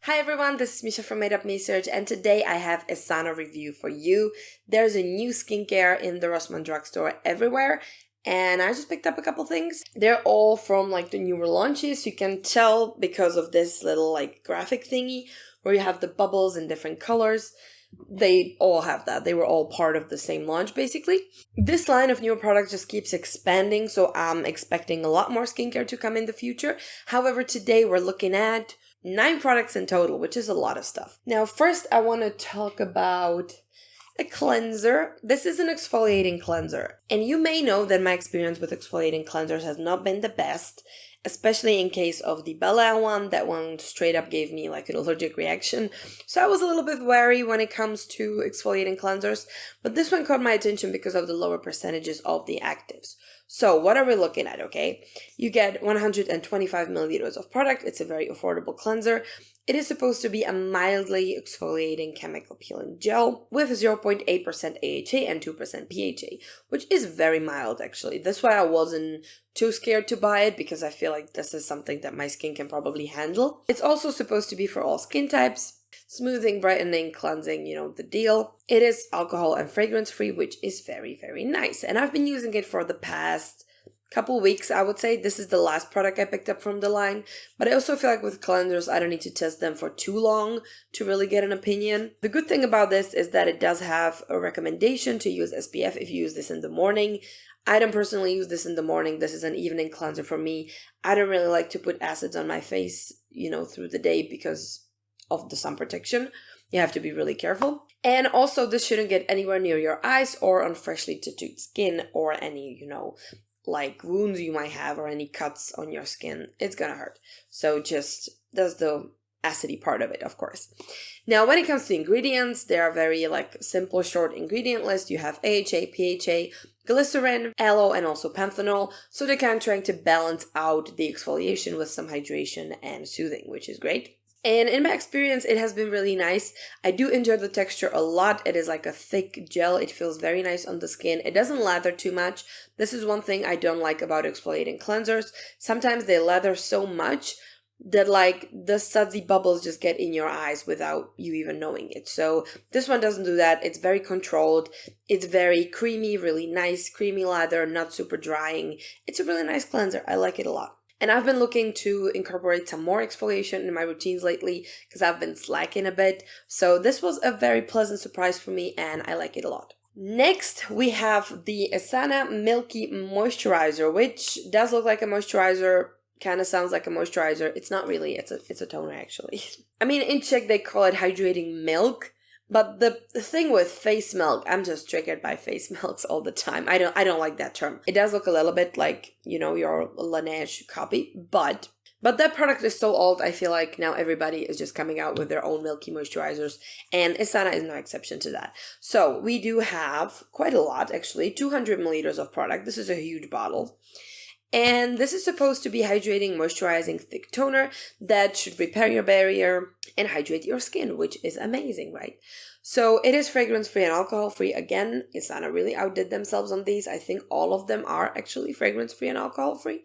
Hi everyone, this is Misha from Made Up Me Search, and today I have a Isana review for you. There's a new skincare in the Rossmann drugstore everywhere, and I just picked up a couple things. They're all from like the newer launches. You can tell because of this little like graphic thingy where you have the bubbles in different colors. They all have that. They were all part of the same launch basically. This line of newer products just keeps expanding, so I'm expecting a lot more skincare to come in the future. However, today we're looking at 9 products in total, which is a lot of stuff. Now, first I want to talk about a cleanser. This is an exfoliating cleanser. And you may know that my experience with exfoliating cleansers has not been the best, especially in case of the Barier one. That one straight up gave me like an allergic reaction. So I was a little bit wary when it comes to exfoliating cleansers, but this one caught my attention because of the lower percentages of the actives. So what are we looking at, okay? You get 125 milliliters of product. It's a very affordable cleanser. It is supposed to be a mildly exfoliating chemical peeling gel with 0.8% AHA and 2% PHA, which is very mild actually. That's why I wasn't too scared to buy it, because I feel like this is something that my skin can probably handle. It's also supposed to be for all skin types. Smoothing, brightening, cleansing, you know the deal. It is alcohol and fragrance free, which is very, very nice. And I've been using it for the past couple weeks, I would say. This is the last product I picked up from the line. But I also feel like with cleansers, I don't need to test them for too long to really get an opinion. The good thing about this is that it does have a recommendation to use SPF if you use this in the morning. I don't personally use this in the morning. This is an evening cleanser for me. I don't really like to put acids on my face, through the day because of the sun protection. You have to be really careful. And also this shouldn't get anywhere near your eyes or on freshly tattooed skin or any, like wounds you might have or any cuts on your skin. It's gonna hurt. So that's the acidy part of it, of course. Now, when it comes to ingredients, they are very simple, short ingredient list. You have AHA, PHA, glycerin, aloe, and also panthenol. So they're kind of trying to balance out the exfoliation with some hydration and soothing, which is great. And in my experience, it has been really nice. I do enjoy the texture a lot. It is like a thick gel. It feels very nice on the skin. It doesn't lather too much. This is one thing I don't like about exfoliating cleansers. Sometimes they lather so much that the sudsy bubbles just get in your eyes without you even knowing it. So this one doesn't do that. It's very controlled. It's very creamy, really nice, creamy lather, not super drying. It's a really nice cleanser. I like it a lot. And I've been looking to incorporate some more exfoliation in my routines lately because I've been slacking a bit. So this was a very pleasant surprise for me and I like it a lot. Next, we have the Isana Milky Moisturizer, which does look like a moisturizer, kind of sounds like a moisturizer. It's not really, it's a toner actually. I mean, in Czech they call it hydrating milk. But the thing with face milk, I'm just triggered by face milks all the time. I don't like that term. It does look a little bit like, your Laneige copy, but that product is so old. I feel like now everybody is just coming out with their own milky moisturizers, and Isana is no exception to that. So we do have quite a lot, actually, 200 milliliters of product. This is a huge bottle. And this is supposed to be hydrating, moisturizing, thick toner that should repair your barrier and hydrate your skin, which is amazing, right? So it is fragrance-free and alcohol-free. Again, Isana really outdid themselves on these. I think all of them are actually fragrance-free and alcohol-free.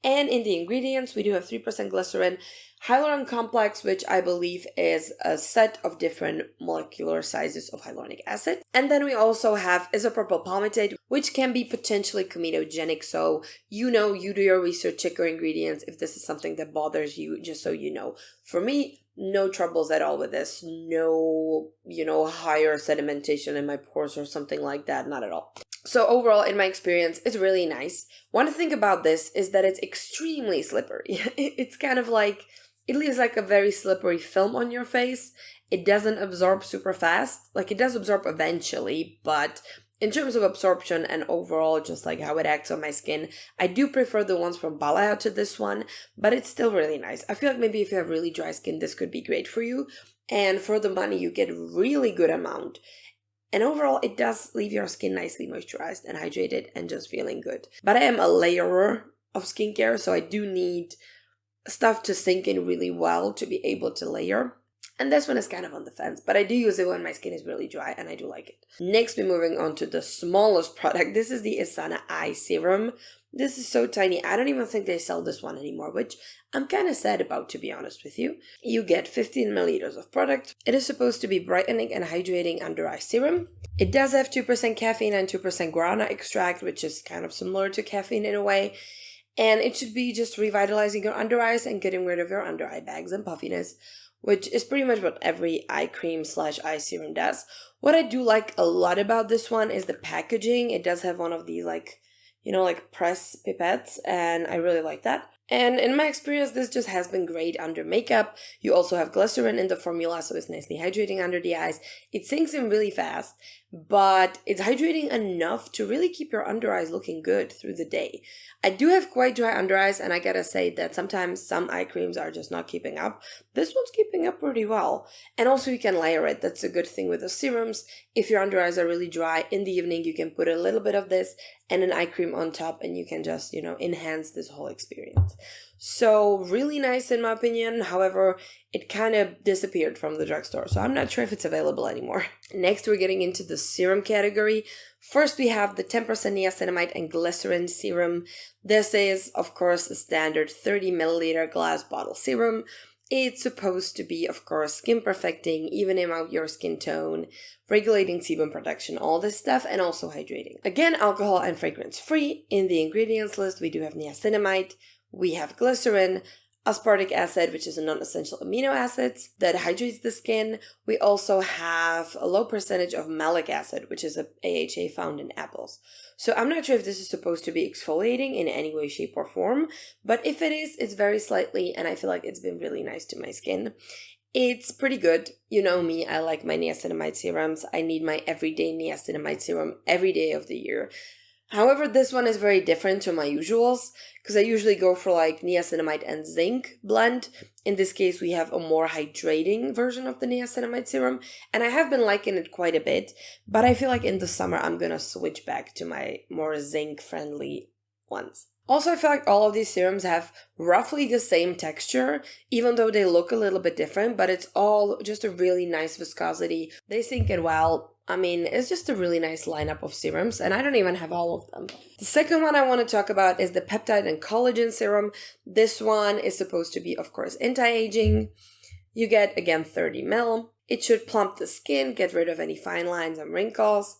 And in the ingredients, we do have 3% glycerin, hyaluronic complex, which I believe is a set of different molecular sizes of hyaluronic acid. And then we also have isopropyl palmitate, which can be potentially comedogenic. So, you do your research, check your ingredients if this is something that bothers you, just so you know. For me, no troubles at all with this. No, higher sedimentation in my pores or something like that. Not at all. So overall, in my experience, it's really nice. One thing about this is that it's extremely slippery. It's kind of like, it leaves like a very slippery film on your face. It doesn't absorb super fast. It does absorb eventually, but in terms of absorption and overall just how it acts on my skin, I do prefer the ones from Barier to this one, but it's still really nice. I feel like maybe if you have really dry skin, this could be great for you. And for the money, you get a really good amount. And overall, it does leave your skin nicely moisturized and hydrated and just feeling good. But I am a layerer of skincare, so I do need stuff to sink in really well to be able to layer. And this one is kind of on the fence, but I do use it when my skin is really dry and I do like it. Next, we're moving on to the smallest product. This is the Isana Eye Serum. This is so tiny. I don't even think they sell this one anymore, which I'm kind of sad about, to be honest with you. You get 15 milliliters of product. It is supposed to be brightening and hydrating under eye serum. It does have 2% caffeine and 2% guarana extract, which is kind of similar to caffeine in a way. And it should be just revitalizing your under eyes and getting rid of your under eye bags and puffiness, which is pretty much what every eye cream / eye serum does. What I do like a lot about this one is the packaging. It does have one of these like press pipettes, and I really like that. And in my experience, this just has been great under makeup. You also have glycerin in the formula, so it's nicely hydrating under the eyes. It sinks in really fast, but it's hydrating enough to really keep your under eyes looking good through the day. I do have quite dry under eyes, and I gotta say that sometimes some eye creams are just not keeping up. This one's keeping up pretty well. And also you can layer it. That's a good thing with the serums. If your under eyes are really dry, in the evening you can put a little bit of this and an eye cream on top, and you can just, enhance this whole experience. So really nice in my opinion. However, it kind of disappeared from the drugstore, so I'm not sure if it's available anymore. Next, we're getting into the serum category. First, we have the 10% niacinamide and glycerin serum. This is, of course, a standard 30 milliliter glass bottle serum. It's supposed to be, of course, skin perfecting, evening out your skin tone, regulating sebum production, all this stuff, and also hydrating. Again, alcohol and fragrance free. In the ingredients list, we do have niacinamide, we have glycerin, aspartic acid, which is a non-essential amino acid that hydrates the skin. We also have a low percentage of malic acid, which is a AHA found in apples. So I'm not sure if this is supposed to be exfoliating in any way, shape, or form, but if it is, it's very slightly, and I feel like it's been really nice to my skin. It's pretty good. You know me, I like my niacinamide serums. I need my everyday niacinamide serum every day of the year. However, this one is very different to my usuals because I usually go for like niacinamide and zinc blend. In this case, we have a more hydrating version of the niacinamide serum, and I have been liking it quite a bit, but I feel like in the summer I'm gonna switch back to my more zinc friendly ones. Also, I feel like all of these serums have roughly the same texture, even though they look a little bit different, but it's all just a really nice viscosity. They sink in well. I mean, it's just a really nice lineup of serums, and I don't even have all of them. The second one I want to talk about is the Peptide and Collagen Serum. This one is supposed to be, of course, anti-aging. You get, again, 30 ml. It should plump the skin, get rid of any fine lines and wrinkles,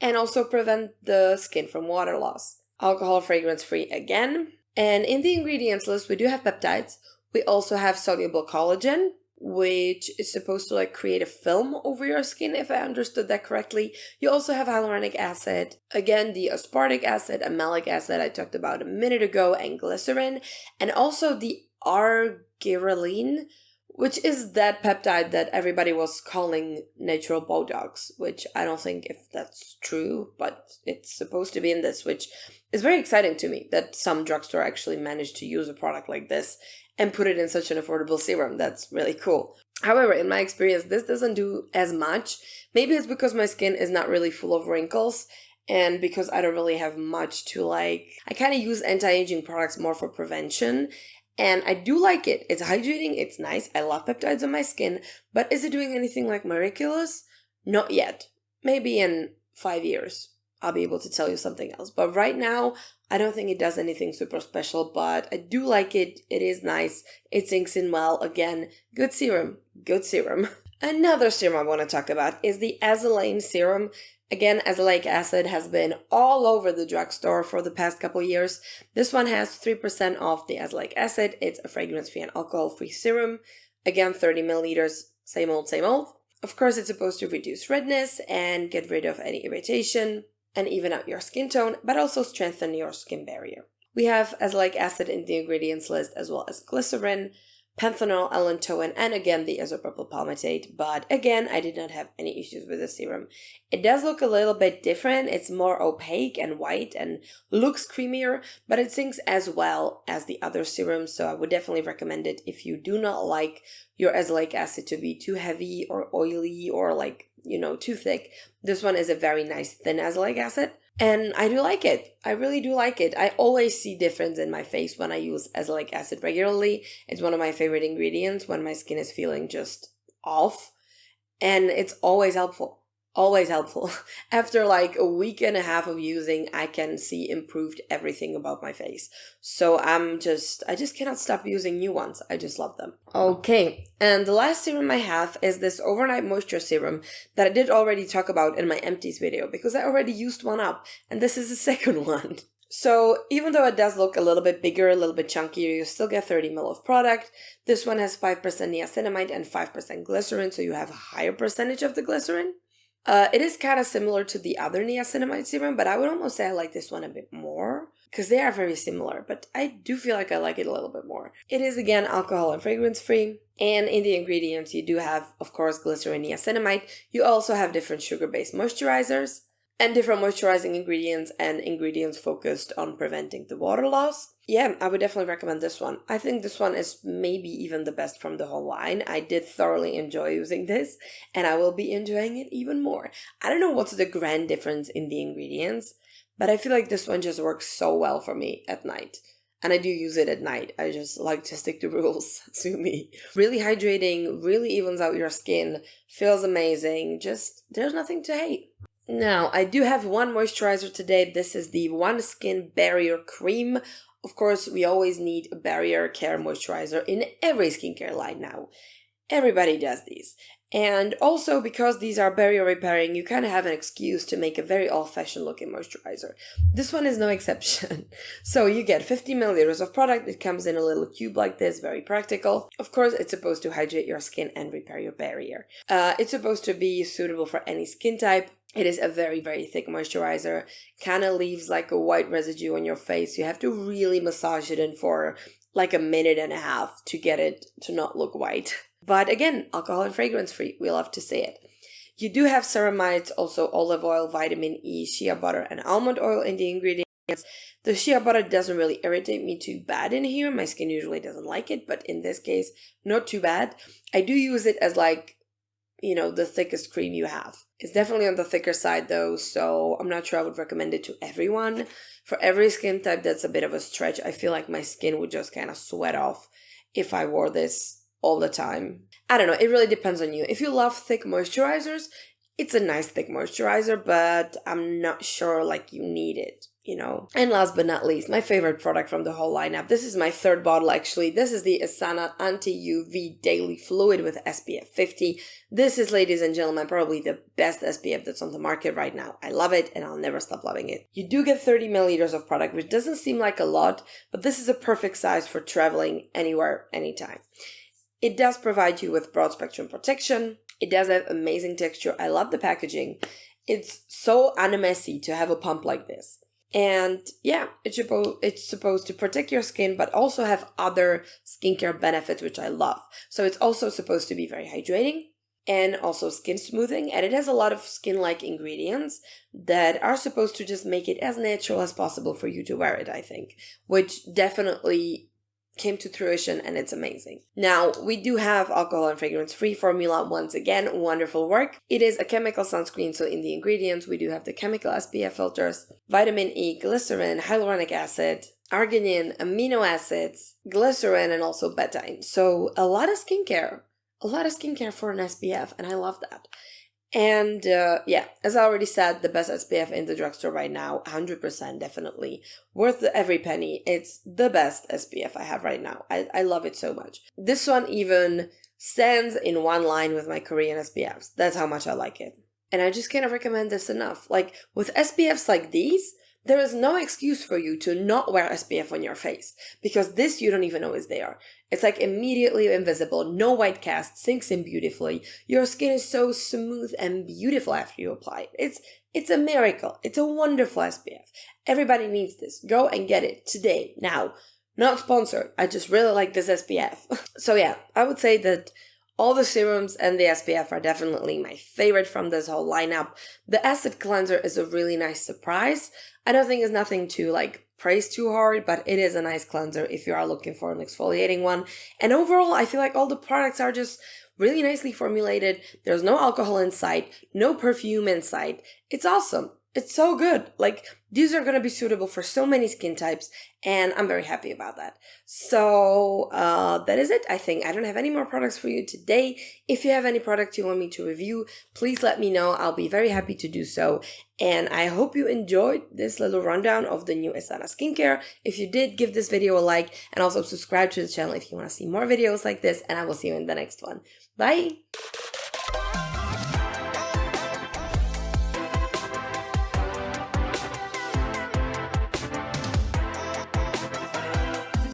and also prevent the skin from water loss. Alcohol fragrance free again. And in the ingredients list, we do have peptides. We also have soluble collagen, which is supposed to create a film over your skin, if I understood that correctly. You also have hyaluronic acid, again the aspartic acid and malic acid I talked about a minute ago, and glycerin, and also the arginine, which is that peptide that everybody was calling natural Botox, which I don't think if that's true, but it's supposed to be in this, which is very exciting to me that some drugstore actually managed to use a product like this and put it in such an affordable serum. That's really cool. However, in my experience, this doesn't do as much. Maybe it's because my skin is not really full of wrinkles and because I don't really have much to I kind of use anti-aging products more for prevention. And I do like it. It's hydrating, it's nice. I love peptides on my skin. But is it doing anything miraculous? Not yet. Maybe in 5 years, I'll be able to tell you something else. But right now, I don't think it does anything super special, but I do like it. It is nice. It sinks in well. Again, good serum. Good serum. Another serum I want to talk about is the Azelain serum. Again, azelaic acid has been all over the drugstore for the past couple years. This one has 3% of the azelaic acid. It's a fragrance-free and alcohol-free serum. Again, 30 milliliters. Same old, same old. Of course, it's supposed to reduce redness and get rid of any irritation and even out your skin tone, but also strengthen your skin barrier. We have azelaic acid in the ingredients list, as well as glycerin, panthenol, allantoin, and again the isopropyl palmitate. But again, I did not have any issues with the serum. It does look a little bit different. It's more opaque and white and looks creamier, but it sinks as well as the other serums. So I would definitely recommend it if you do not like your azelaic acid to be too heavy or oily or too thick. This one is a very nice thin azelaic acid. And I do like it. I really do like it. I always see difference in my face when I use azelaic acid regularly. It's one of my favorite ingredients when my skin is feeling just off, and it's always helpful. Always helpful. After like a week and a half of using, I can see improved everything about my face. So I just cannot stop using new ones. I just love them. Okay, and the last serum I have is this overnight moisture serum that I did already talk about in my empties video, because I already used one up, and this is the second one. So even though it does look a little bit bigger, a little bit chunkier, you still get 30 ml of product. This one has 5% niacinamide and 5% glycerin, so you have a higher percentage of the glycerin. It is kind of similar to the other niacinamide serum, but I would almost say I like this one a bit more, because they are very similar, but I do feel like I like it a little bit more. It is, again, alcohol and fragrance free, and in the ingredients you do have, of course, glycerin, niacinamide. You also have different sugar-based moisturizers, and different moisturizing ingredients, and ingredients focused on preventing the water loss. Yeah, I would definitely recommend this one. I think this one is maybe even the best from the whole line. I did thoroughly enjoy using this, and I will be enjoying it even more. I don't know what's the grand difference in the ingredients, but I feel like this one just works so well for me at night. And I do use it at night. I just like to stick to rules, sue me. Really hydrating, really evens out your skin, feels amazing, just there's nothing to hate. Now, I do have one moisturizer today. This is the One Skin Barrier Cream. Of course, we always need a barrier care moisturizer in every skincare line now. Everybody does these. And also, because these are barrier repairing, you kind of have an excuse to make a very old-fashioned looking moisturizer. This one is no exception. So you get 50 milliliters of product. It comes in a little cube like this, very practical. Of course, it's supposed to hydrate your skin and repair your barrier. It's supposed to be suitable for any skin type. It is a very, very thick moisturizer. Kind of leaves like a white residue on your face. You have to really massage it in for like a minute and a half to get it to not look white. But again, alcohol and fragrance free. We love to say it. You do have ceramides, also olive oil, vitamin E, shea butter, and almond oil in the ingredients. The shea butter doesn't really irritate me too bad in here. My skin usually doesn't like it, but in this case, not too bad. I do use it as like, you know, the thickest cream you have. It's definitely on the thicker side though, so I'm not sure I would recommend it to everyone. For every skin type, that's a bit of a stretch. I feel like my skin would just kind of sweat off if I wore this all the time. I don't know, it really depends on you. If you love thick moisturizers, it's a nice thick moisturizer, but I'm not sure like you need it, you know. And last but not least, my favorite product from the whole lineup. This is my third bottle actually. This is the Isana Anti-UV Daily Fluid with SPF 50. This is, ladies and gentlemen, probably the best SPF that's on the market right now. I love it and I'll never stop loving it. You do get 30 milliliters of product, which doesn't seem like a lot, but this is a perfect size for traveling anywhere, anytime. It does provide you with broad spectrum protection. It does have amazing texture. I love the packaging. It's so unmessy to have a pump like this. And yeah, it's supposed to protect your skin, but also have other skincare benefits, which I love. So it's also supposed to be very hydrating and also skin smoothing. And it has a lot of skin-like ingredients that are supposed to just make it as natural as possible for you to wear it, I think, which definitely came to fruition and it's amazing. Now, we do have alcohol and fragrance free formula. Once again, wonderful work. It is a chemical sunscreen, so in the ingredients we do have the chemical SPF filters, vitamin E, glycerin, hyaluronic acid, arginine, amino acids, glycerin, and also betaine. So a lot of skincare for an SPF, and I love that. And yeah, as I already said, the best SPF in the drugstore right now, 100% definitely. Worth every penny. It's the best SPF I have right now. I love it so much. This one even stands in one line with my Korean SPFs. That's how much I like it. And I just cannot recommend this enough. Like, with SPFs like these, there is no excuse for you to not wear SPF on your face, because this you don't even know is there. It's like immediately invisible, no white cast, sinks in beautifully. Your skin is so smooth and beautiful after you apply it. It's a miracle. It's a wonderful SPF. Everybody needs this. Go and get it today, now. Not sponsored. I just really like this SPF. So yeah, I would say that all the serums and the SPF are definitely my favorite from this whole lineup. The acid cleanser is a really nice surprise. I don't think it's nothing to like praise too hard, but it is a nice cleanser if you are looking for an exfoliating one. And overall, I feel like all the products are just really nicely formulated. There's no alcohol in sight, no perfume in sight. It's awesome. It's so good. Like, these are going to be suitable for so many skin types, and I'm very happy about that. So that is it, I think. I don't have any more products for you today. If you have any products you want me to review, please let me know. I'll be very happy to do so. And I hope you enjoyed this little rundown of the new Isana Skincare. If you did, give this video a like, and also subscribe to the channel if you want to see more videos like this, and I will see you in the next one. Bye!